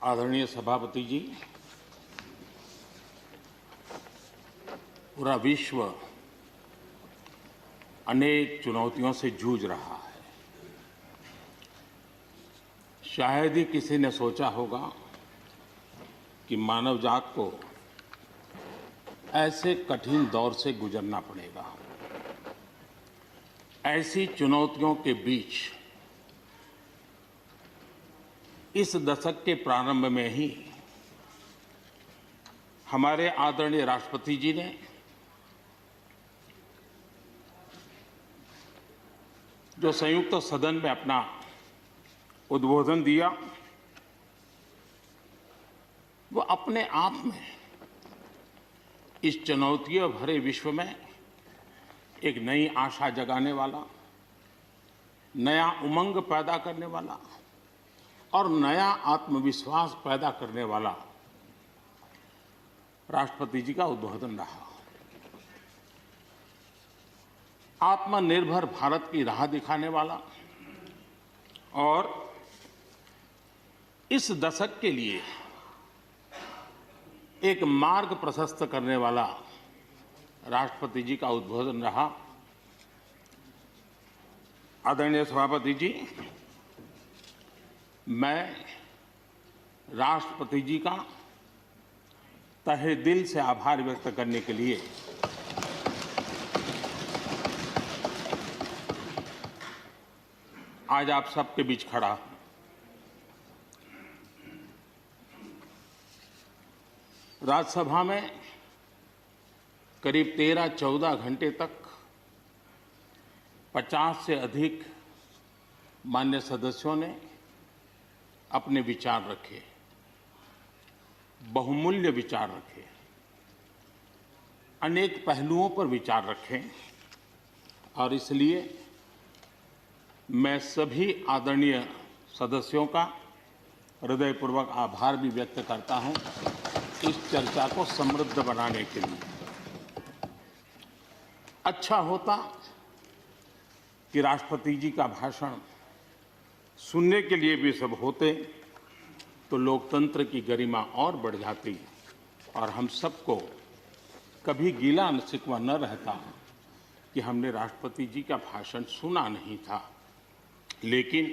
आदरणीय सभापति जी, पूरा विश्व अनेक चुनौतियों से जूझ रहा है। शायद ही किसी ने सोचा होगा कि मानव जात को ऐसे कठिन दौर से गुजरना पड़ेगा। ऐसी चुनौतियों के बीच इस दशक के प्रारंभ में ही हमारे आदरणीय राष्ट्रपति जी ने जो संयुक्त सदन में अपना उद्बोधन दिया, वो अपने आप में इस चुनौतियों भरे विश्व में एक नई आशा जगाने वाला, नया उमंग पैदा करने वाला और नया आत्मविश्वास पैदा करने वाला राष्ट्रपति जी का उद्बोधन रहा। आत्मनिर्भर भारत की राह दिखाने वाला और इस दशक के लिए एक मार्ग प्रशस्त करने वाला राष्ट्रपति जी का उद्बोधन रहा। आदरणीय सभापति जी, मैं राष्ट्रपति जी का तहे दिल से आभार व्यक्त करने के लिए आज आप सबके बीच खड़ा हूं। राज्यसभा में करीब 13-14 घंटे तक 50 से अधिक मान्य सदस्यों ने अपने विचार रखे, बहुमूल्य विचार रखे, अनेक पहलुओं पर विचार रखे और इसलिए मैं सभी आदरणीय सदस्यों का हृदयपूर्वक आभार भी व्यक्त करता हूं इस चर्चा को समृद्ध बनाने के लिए। अच्छा होता कि राष्ट्रपति जी का भाषण सुनने के लिए भी सब होते तो लोकतंत्र की गरिमा और बढ़ जाती और हम सबको कभी गिला शिकवा न रहता कि हमने राष्ट्रपति जी का भाषण सुना नहीं था। लेकिन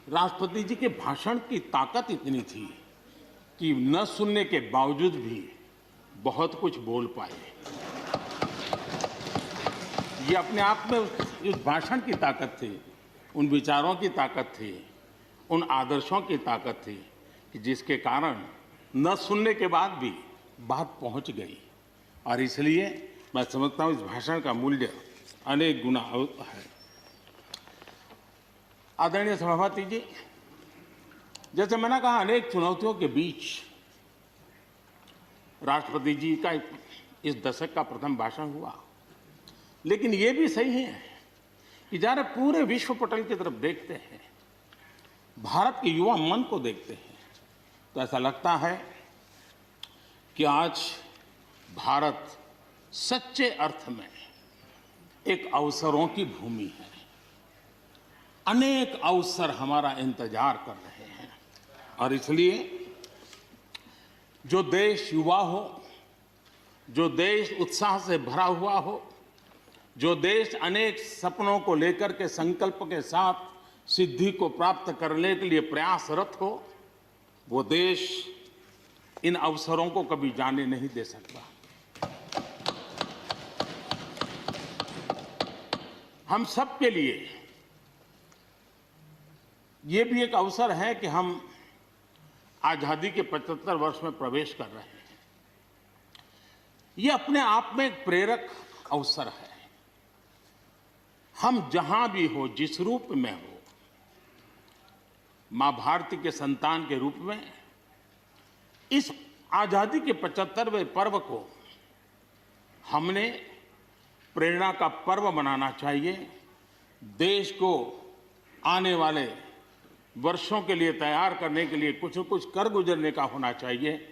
राष्ट्रपति जी के भाषण की ताकत इतनी थी कि न सुनने के बावजूद भी बहुत कुछ बोल पाए। ये अपने आप में उस भाषण की ताकत थी, उन विचारों की ताकत थी, उन आदर्शों की ताकत थी कि जिसके कारण न सुनने के बाद भी बात पहुंच गई। और इसलिए मैं समझता हूं इस भाषण का मूल्य अनेक गुना है। आदरणीय सभापति जी, जैसे मैंने कहा, अनेक चुनौतियों के बीच राष्ट्रपति जी का इस दशक का प्रथम भाषण हुआ। लेकिन ये भी सही है कि जरा पूरे विश्व पटल की तरफ देखते हैं, भारत के युवा मन को देखते हैं, तो ऐसा लगता है कि आज भारत सच्चे अर्थ में एक अवसरों की भूमि है। अनेक अवसर हमारा इंतजार कर रहे हैं और इसलिए जो देश युवा हो, जो देश उत्साह से भरा हुआ हो, जो देश अनेक सपनों को लेकर के संकल्प के साथ सिद्धि को प्राप्त करने के लिए प्रयासरत हो, वो देश इन अवसरों को कभी जाने नहीं दे सकता। हम सब के लिए ये भी एक अवसर है कि हम आजादी के 75 वर्ष में प्रवेश कर रहे हैं। ये अपने आप में एक प्रेरक अवसर है। हम जहां भी हो, जिस रूप में हो, मां भारती के संतान के रूप में इस आजादी के 75वें पर्व को हमने प्रेरणा का पर्व बनाना चाहिए। देश को आने वाले वर्षों के लिए तैयार करने के लिए कुछ न कुछ कर गुजरने का होना चाहिए।